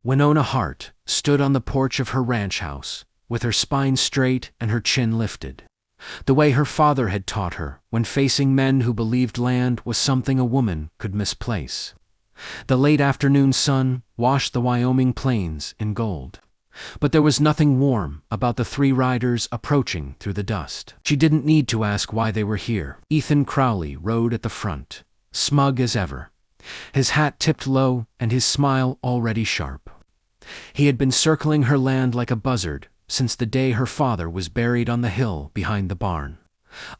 Winona Hart stood on the porch of her ranch house, with her spine straight and her chin lifted, the way her father had taught her when facing men who believed land was something a woman could misplace. The late afternoon sun washed the Wyoming plains in gold, but there was nothing warm about the three riders approaching through the dust. She didn't need to ask why they were here. Ethan Crowley rode at the front, smug as ever, his hat tipped low and his smile already sharp. He had been circling her land like a buzzard since the day her father was buried on the hill behind the barn.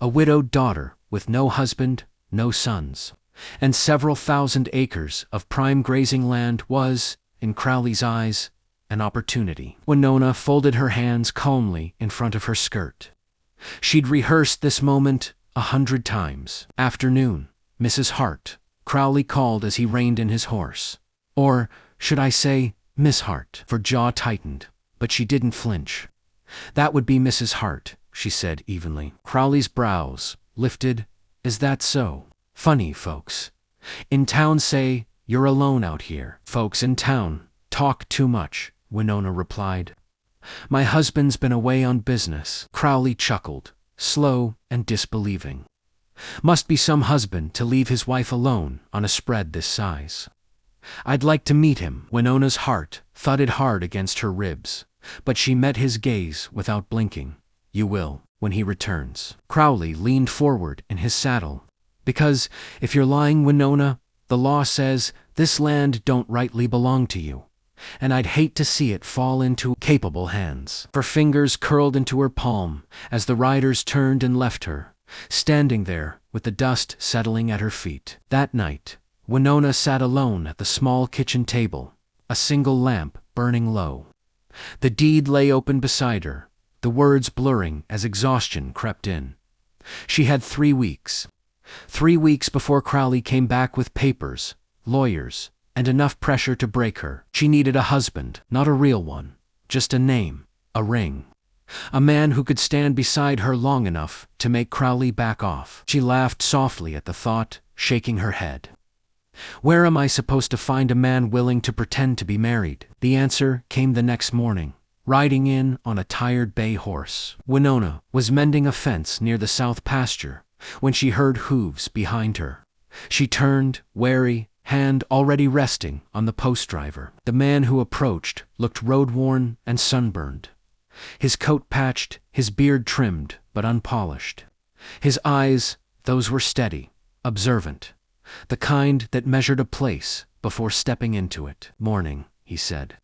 A widowed daughter with no husband, no sons, and several thousand acres of prime grazing land was, in Crowley's eyes, an opportunity. Winona folded her hands calmly in front of her skirt. She'd rehearsed this moment 100 times. "Afternoon, Mrs. Hart," Crowley called as he reined in his horse. Or should I say, Miss Hart, for jaw tightened, but she didn't flinch. "That would be Mrs. Hart," she said evenly. Crowley's brows lifted. "Is that so? Funny folks in town say you're alone out here." "Folks in town talk too much," Winona replied. "My husband's been away on business." Crowley chuckled, slow and disbelieving. Must be some husband to leave his wife alone on a spread this size. "I'd like to meet him." Winona's heart thudded hard against her ribs, but she met his gaze without blinking. "You will, when he returns." Crowley leaned forward in his saddle. "Because, if you're lying, Winona, the law says this land don't rightly belong to you, and I'd hate to see it fall into capable hands." Her fingers curled into her palm as the riders turned and left her, standing there with the dust settling at her feet. That night, Winona sat alone at the small kitchen table, a single lamp burning low. The deed lay open beside her, the words blurring as exhaustion crept in. She had 3 weeks. 3 weeks before Crowley came back with papers, lawyers, and enough pressure to break her. She needed a husband, not a real one, just a name, a ring. A man who could stand beside her long enough to make Crowley back off. She laughed softly at the thought, shaking her head. "Where am I supposed to find a man willing to pretend to be married?" The answer came the next morning, riding in on a tired bay horse. Winona was mending a fence near the south pasture when she heard hooves behind her. She turned, wary, hand already resting on the post driver. The man who approached looked road-worn and sunburned. His coat patched, his beard trimmed but unpolished. His eyes, those were steady, observant, the kind that measured a place before stepping into it. "Morning," he said.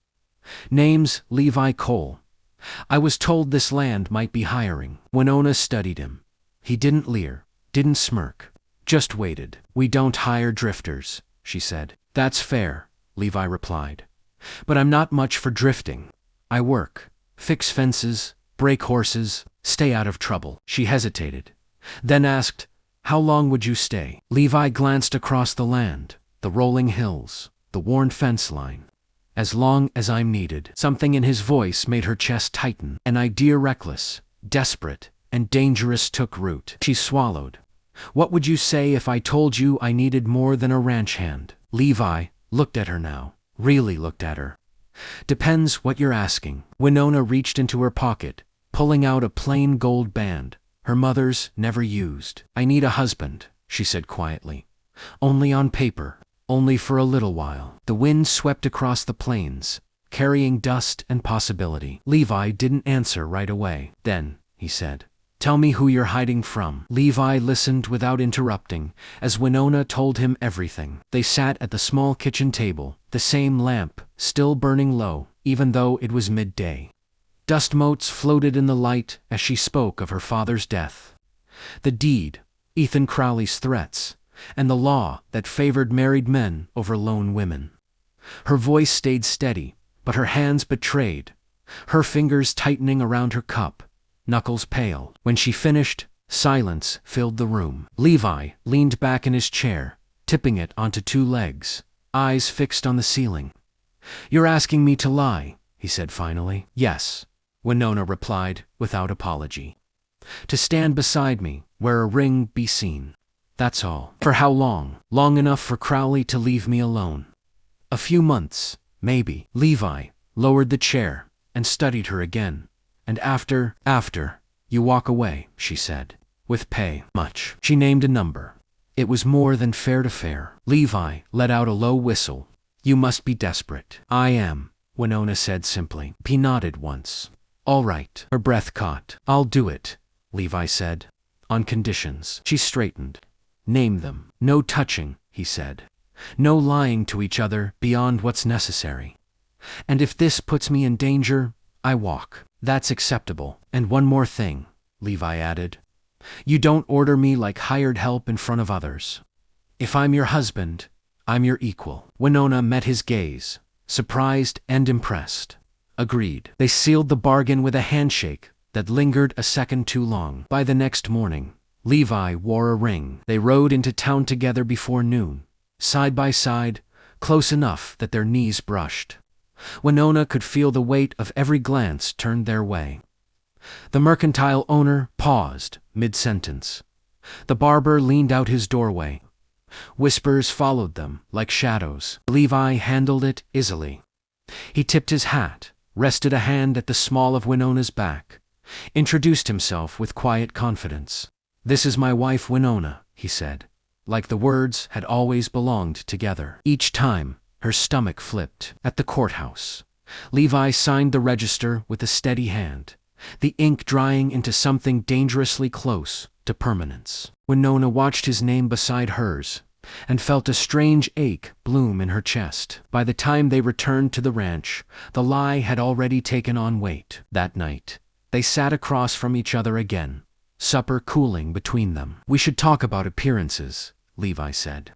"Name's Levi Cole. I was told this land might be hiring." Winona studied him. He didn't leer, didn't smirk, just waited. "We don't hire drifters," she said. "That's fair," Levi replied. "But I'm not much for drifting. I work, fix fences, break horses, stay out of trouble." She hesitated, then asked, "How long would you stay?" Levi glanced across the land, the rolling hills, the worn fence line. "As long as I'm needed." Something in his voice made her chest tighten. An idea reckless, desperate, and dangerous took root. She swallowed. "What would you say if I told you I needed more than a ranch hand?" Levi looked at her now, really looked at her. "Depends what you're asking." Winona reached into her pocket, pulling out a plain gold band, her mother's never used. "I need a husband," she said quietly. "Only on paper, only for a little while." The wind swept across the plains, carrying dust and possibility. Levi didn't answer right away. "Then," he said, "tell me who you're hiding from." Levi listened without interrupting as Winona told him everything. They sat at the small kitchen table, the same lamp still burning low, even though it was midday. Dust motes floated in the light as she spoke of her father's death, the deed, Ethan Crowley's threats, and the law that favored married men over lone women. Her voice stayed steady, but her hands betrayed, her fingers tightening around her cup, knuckles pale. When she finished, silence filled the room. Levi leaned back in his chair, tipping it onto 2 legs, eyes fixed on the ceiling. "You're asking me to lie," he said finally. "Yes," Winona replied without apology. "To stand beside me, wear a ring, be seen. That's all." "For how long?" "Long enough for Crowley to leave me alone. A few months, Maybe. Levi lowered the chair and studied her again. And after, you walk away, she said. With pay. Much. She named a number. It was more than fair to fair. Levi let out a low whistle. You must be desperate. I am, Winona said simply. He nodded once. All right. Her breath caught. I'll do it, Levi said. On conditions. She straightened. Name them. No touching, he said. No lying to each other beyond what's necessary. And if this puts me in danger, I walk. That's acceptable. And one more thing, Levi added. You don't order me like hired help in front of others. If I'm your husband, I'm your equal. Winona met his gaze, surprised and impressed. Agreed. They sealed the bargain with a handshake that lingered a second too long. By the next morning, Levi wore a ring. They rode into town together before noon, side by side, close enough that their knees brushed. Winona could feel the weight of every glance turned their way. The mercantile owner paused mid-sentence. The barber leaned out his doorway. Whispers followed them like shadows. Levi handled it easily. He tipped his hat, rested a hand at the small of Winona's back, introduced himself with quiet confidence. This is my wife Winona, he said, like the words had always belonged together. Each time, her stomach flipped. At the courthouse, Levi signed the register with a steady hand, the ink drying into something dangerously close to permanence. Winona watched his name beside hers and felt a strange ache bloom in her chest. By the time they returned to the ranch, the lie had already taken on weight. That night, they sat across from each other again, supper cooling between them. We should talk about appearances, Levi said.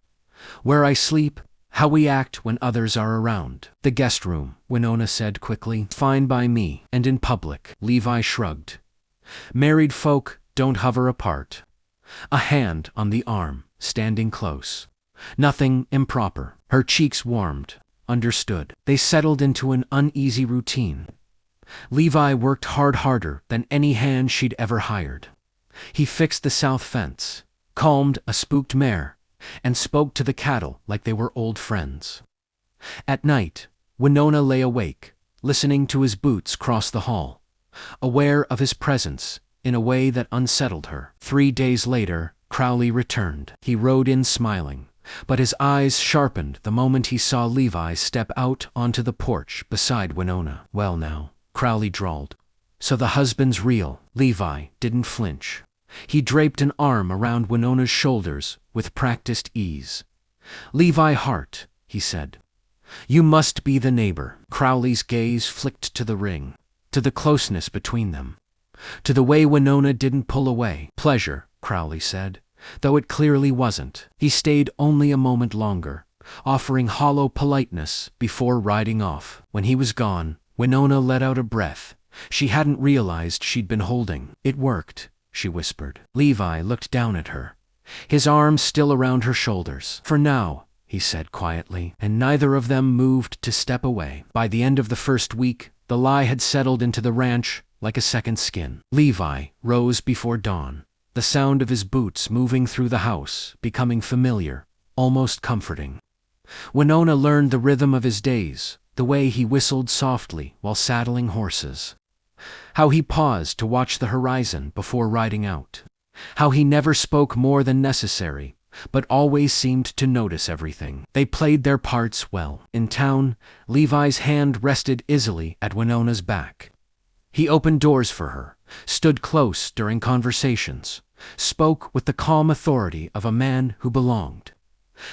Where I sleep, how we act when others are around. The guest room, Winona said quickly. Fine by me. And in public, Levi shrugged. Married folk don't hover apart. A hand on the arm, standing close. Nothing improper. Her cheeks warmed. Understood. They settled into an uneasy routine. Levi worked harder than any hand she'd ever hired. He fixed the south fence, calmed a spooked mare, and spoke to the cattle like they were old friends. At night, Winona lay awake, listening to his boots cross the hall, aware of his presence in a way that unsettled her. 3 days later, Crowley returned. He rode in smiling, but his eyes sharpened the moment he saw Levi step out onto the porch beside Winona. Well now, Crowley drawled. So the husband's real. Levi didn't flinch. He draped an arm around Winona's shoulders with practiced ease. Levi Hart, he said. You must be the neighbor. Crowley's gaze flicked to the ring, to the closeness between them, to the way Winona didn't pull away. Pleasure, Crowley said, though it clearly wasn't. He stayed only a moment longer, offering hollow politeness before riding off. When he was gone, Winona let out a breath she hadn't realized she'd been holding. It worked, she whispered. Levi looked down at her, his arms still around her shoulders. For now, he said quietly, and neither of them moved to step away. By the end of the first week, the lie had settled into the ranch like a second skin. Levi rose before dawn, the sound of his boots moving through the house becoming familiar, almost comforting. Winona learned the rhythm of his days, the way he whistled softly while saddling horses. How he paused to watch the horizon before riding out. How he never spoke more than necessary, but always seemed to notice everything. They played their parts well. In town, Levi's hand rested easily at Winona's back. He opened doors for her, stood close during conversations, spoke with the calm authority of a man who belonged.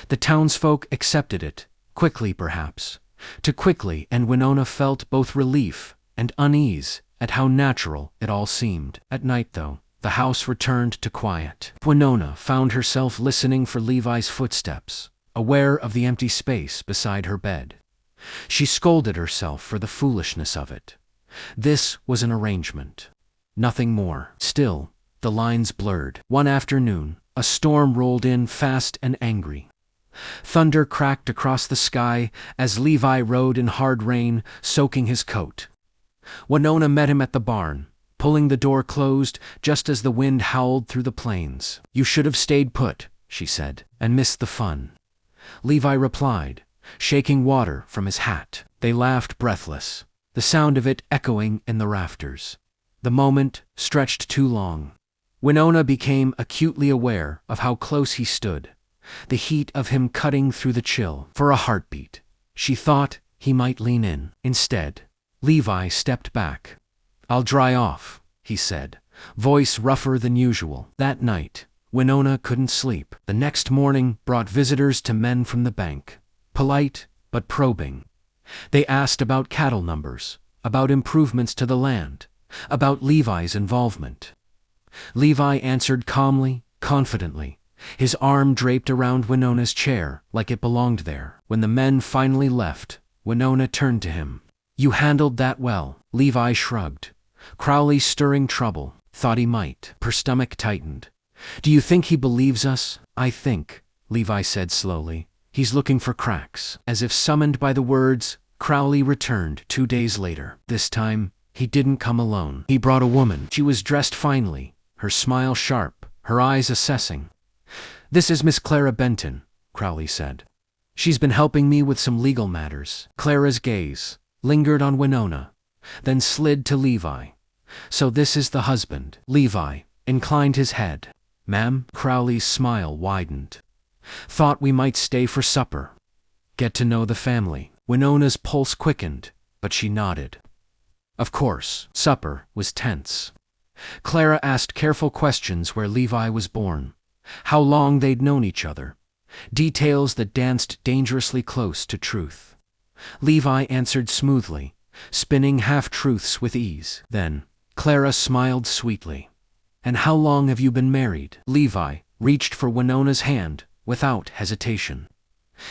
The townsfolk accepted it, quickly perhaps, too quickly, and Winona felt both relief and unease at how natural it all seemed. At night, though, the house returned to quiet. Winona found herself listening for Levi's footsteps, aware of the empty space beside her bed. She scolded herself for the foolishness of it. This was an arrangement, nothing more. Still, the lines blurred. One afternoon, a storm rolled in fast and angry. Thunder cracked across the sky as Levi rode in hard rain, soaking his coat. Winona met him at the barn, pulling the door closed just as the wind howled through the plains. You should have stayed put, she said, and missed the fun. Levi replied, shaking water from his hat. They laughed breathless, the sound of it echoing in the rafters. The moment stretched too long. Winona became acutely aware of how close he stood, the heat of him cutting through the chill. For a heartbeat, she thought he might lean in. Instead, Levi stepped back. "I'll dry off," he said, voice rougher than usual. That night, Winona couldn't sleep. The next morning brought visitors to men from the bank, polite but probing. They asked about cattle numbers, about improvements to the land, about Levi's involvement. Levi answered calmly, confidently, his arm draped around Winona's chair like it belonged there. When the men finally left, Winona turned to him. "You handled that well." Levi shrugged. Crowley, stirring trouble, thought he might. Her stomach tightened. "Do you think he believes us?" "I think," Levi said slowly, "he's looking for cracks." As if summoned by the words, Crowley returned 2 days later. This time, he didn't come alone. He brought a woman. She was dressed finely, her smile sharp, her eyes assessing. "This is Miss Clara Benton," Crowley said. "She's been helping me with some legal matters." Clara's gaze lingered on Winona, then slid to Levi. "So this is the husband." Levi inclined his head. "Ma'am?" Crowley's smile widened. "Thought we might stay for supper. Get to know the family." Winona's pulse quickened, but she nodded. Of course. Supper was tense. Clara asked careful questions: where Levi was born, how long they'd known each other, details that danced dangerously close to truth. Levi answered smoothly, spinning half-truths with ease. Then, Clara smiled sweetly. "And how long have you been married?" Levi reached for Winona's hand without hesitation.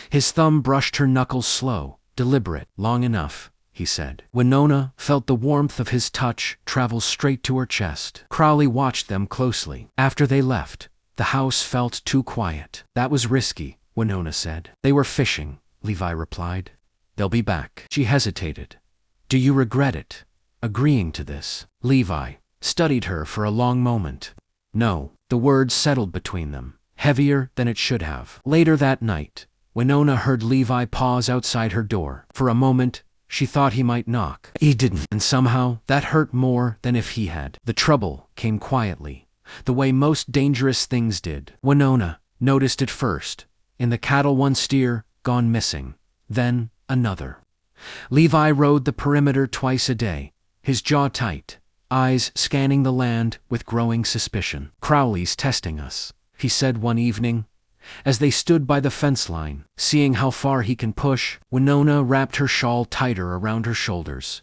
His thumb brushed her knuckles slow, deliberate. "Long enough," he said. Winona felt the warmth of his touch travel straight to her chest. Crowley watched them closely. After they left, the house felt too quiet. "That was risky," Winona said. "They were fishing," Levi replied. "They'll be back." She hesitated. "Do you regret it, agreeing to this?" Levi studied her for a long moment. "No." The words settled between them, heavier than it should have. Later that night, Winona heard Levi pause outside her door. For a moment, she thought he might knock. He didn't, and somehow that hurt more than if he had. The trouble came quietly, the way most dangerous things did. Winona noticed it first, in the cattle. One steer gone missing, then another. Levi rode the perimeter twice a day, his jaw tight, eyes scanning the land with growing suspicion. "Crowley's testing us," he said one evening, as they stood by the fence line, seeing how far he can push. Winona wrapped her shawl tighter around her shoulders.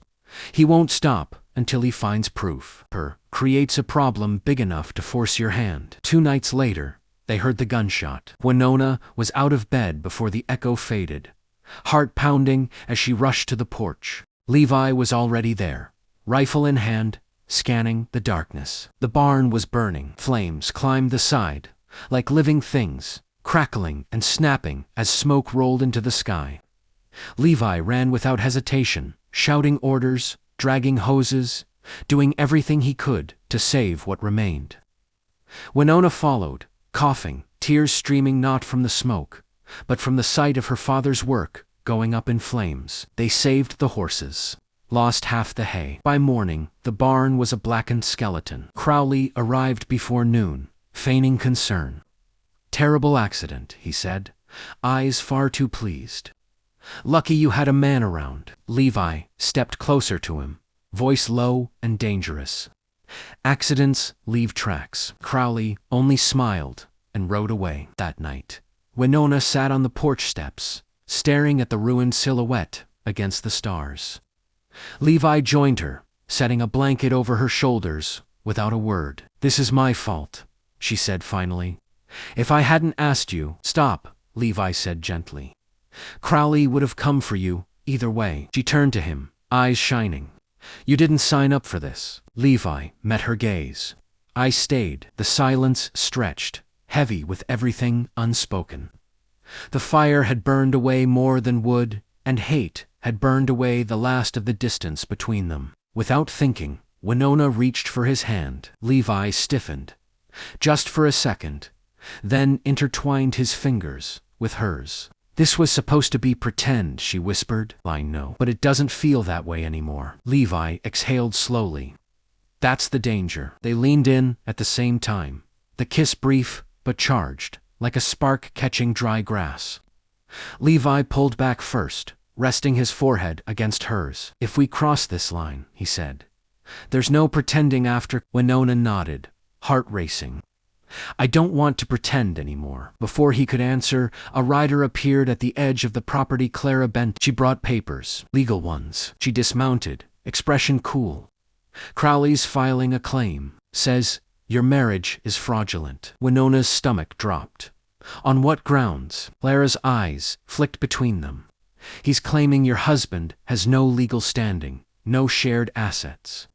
"He won't stop until he finds proof. Creates a problem big enough to force your hand." 2 nights later, they heard the gunshot. Winona was out of bed before the echo faded, heart pounding as she rushed to the porch. Levi was already there, rifle in hand, scanning the darkness. The barn was burning. Flames climbed the side, like living things, crackling and snapping as smoke rolled into the sky. Levi ran without hesitation, shouting orders, dragging hoses, doing everything he could to save what remained. Winona followed, coughing, tears streaming not from the smoke, but from the sight of her father's work going up in flames. They saved the horses, lost half the hay. By morning, the barn was a blackened skeleton. Crowley arrived before noon, feigning concern. "Terrible accident," he said, eyes far too pleased. "Lucky you had a man around." Levi stepped closer to him, voice low and dangerous. "Accidents leave tracks." Crowley only smiled and rode away. That night, Winona sat on the porch steps, staring at the ruined silhouette against the stars. Levi joined her, setting a blanket over her shoulders without a word. "This is my fault," she said finally. "If I hadn't asked you—" "Stop," Levi said gently. "Crowley would have come for you, either way." She turned to him, eyes shining. "You didn't sign up for this." Levi met her gaze. "I stayed." The silence stretched, heavy with everything unspoken. The fire had burned away more than wood, and hate had burned away the last of the distance between them. Without thinking, Winona reached for his hand. Levi stiffened, just for a second, then intertwined his fingers with hers. This was supposed to be pretend, she whispered. I know, but it doesn't feel that way anymore. Levi exhaled slowly. That's the danger. They leaned in at the same time. The kiss brief, but charged, like a spark catching dry grass. Levi pulled back first, resting his forehead against hers. If we cross this line, he said, there's no pretending after. Winona nodded, heart racing. I don't want to pretend anymore. Before he could answer, a rider appeared at the edge of the property Clara bent. She brought papers, legal ones. She dismounted, expression cool. Crowley's filing a claim. Says, your marriage is fraudulent. Winona's stomach dropped. On what grounds? Clara's eyes flicked between them. He's claiming your husband has no legal standing, no shared assets.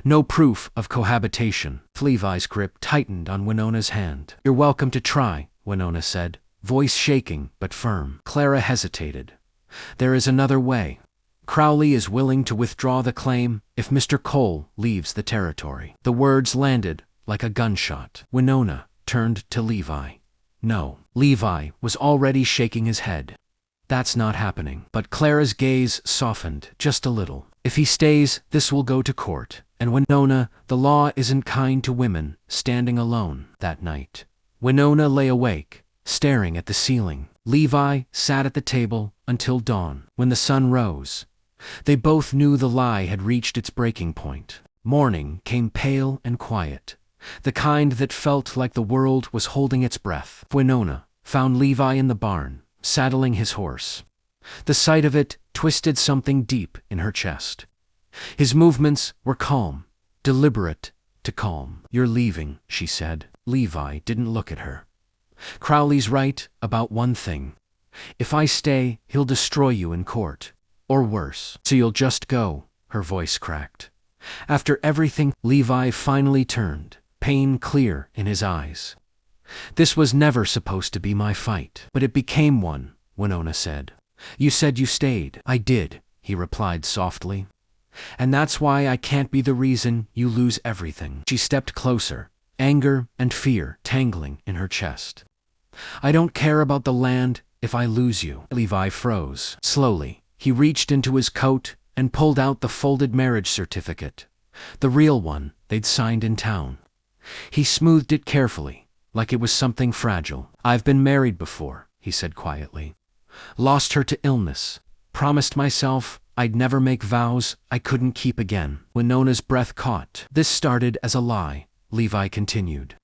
No proof of cohabitation. Levi's grip tightened on Winona's hand. You're welcome to try, Winona said, voice shaking but firm. Clara hesitated. There is another way. Crowley is willing to withdraw the claim if Mr. Cole leaves the territory. The words landed like a gunshot. Winona turned to Levi. No. Levi was already shaking his head. That's not happening. But Clara's gaze softened just a little. If he stays, this will go to court. And Winona, the law isn't kind to women standing alone. That night, Winona lay awake, staring at the ceiling. Levi sat at the table until dawn. When the sun rose, they both knew the lie had reached its breaking point. Morning came pale and quiet, the kind that felt like the world was holding its breath. Winona found Levi in the barn, saddling his horse. The sight of it twisted something deep in her chest. His movements were calm, deliberate to calm. You're leaving, she said. Levi didn't look at her. Crowley's right about one thing. If I stay, he'll destroy you in court. Or worse. So you'll just go, her voice cracked. After everything, Levi finally turned, pain clear in his eyes. This was never supposed to be my fight. But it became one, Winona said. You said you stayed. I did, he replied softly. And that's why I can't be the reason you lose everything. She stepped closer, anger and fear tangling in her chest. I don't care about the land if I lose you. Levi froze. Slowly, he reached into his coat and pulled out the folded marriage certificate, the real one they'd signed in town. He smoothed it carefully, like it was something fragile. I've been married before, he said quietly. Lost her to illness. Promised myself I'd never make vows I couldn't keep again. Winona's breath caught. This started as a lie, Levi continued.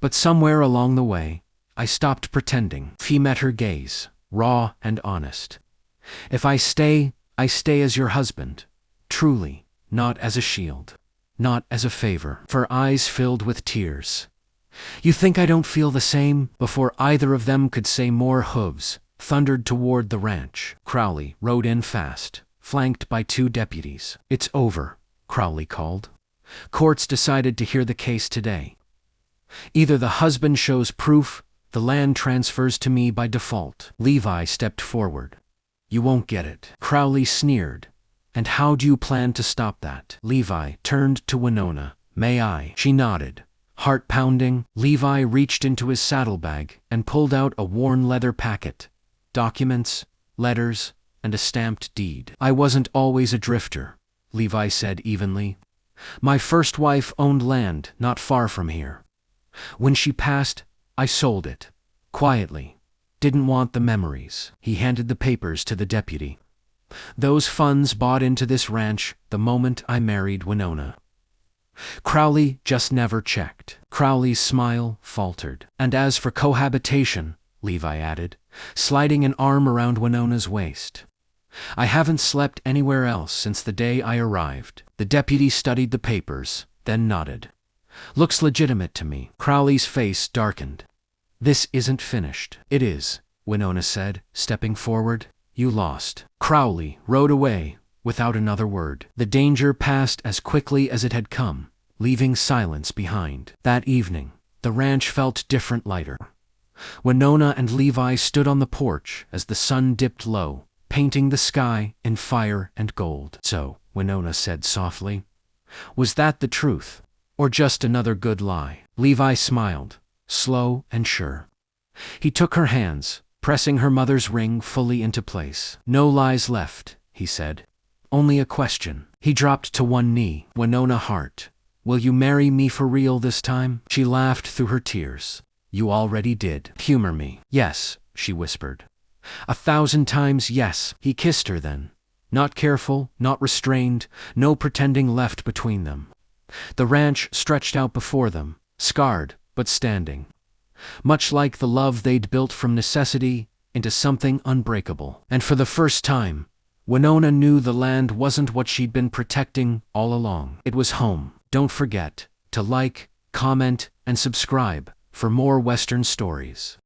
But somewhere along the way, I stopped pretending. He met her gaze, raw and honest. If I stay as your husband. Truly, not as a shield. Not as a favor. Her eyes filled with tears. You think I don't feel the same? Before either of them could say more, hooves thundered toward the ranch. Crowley rode in fast, flanked by 2 deputies. It's over, Crowley called. Courts decided to hear the case today. Either the husband shows proof, the land transfers to me by default. Levi stepped forward. You won't get it. Crowley sneered. And how do you plan to stop that? Levi turned to Winona. May I? She nodded. Heart pounding, Levi reached into his saddlebag and pulled out a worn leather packet. Documents, letters, and a stamped deed. I wasn't always a drifter, Levi said evenly. My first wife owned land not far from here. When she passed, I sold it. Quietly. Didn't want the memories. He handed the papers to the deputy. Those funds bought into this ranch the moment I married Winona. Crowley just never checked. Crowley's smile faltered. And as for cohabitation, Levi added, sliding an arm around Winona's waist. I haven't slept anywhere else since the day I arrived. The deputy studied the papers, then nodded. Looks legitimate to me. Crowley's face darkened. This isn't finished. It is, Winona said, stepping forward. You lost. Crowley rode away, without another word. The danger passed as quickly as it had come, leaving silence behind. That evening, the ranch felt different, lighter. Winona and Levi stood on the porch as the sun dipped low, painting the sky in fire and gold. So, Winona said softly, was that the truth, or just another good lie? Levi smiled, slow and sure. He took her hands, pressing her mother's ring fully into place. "No lies left," he said. "Only a question." He dropped to one knee. "Winona Hart, will you marry me for real this time?" She laughed through her tears. "You already did. Humor me." "Yes," she whispered. 1,000 times yes. He kissed her then. Not careful, not restrained, no pretending left between them. The ranch stretched out before them, scarred but standing. Much like the love they'd built from necessity into something unbreakable. And for the first time, Winona knew the land wasn't what she'd been protecting all along. It was home. Don't forget to like, comment, and subscribe for more Western stories.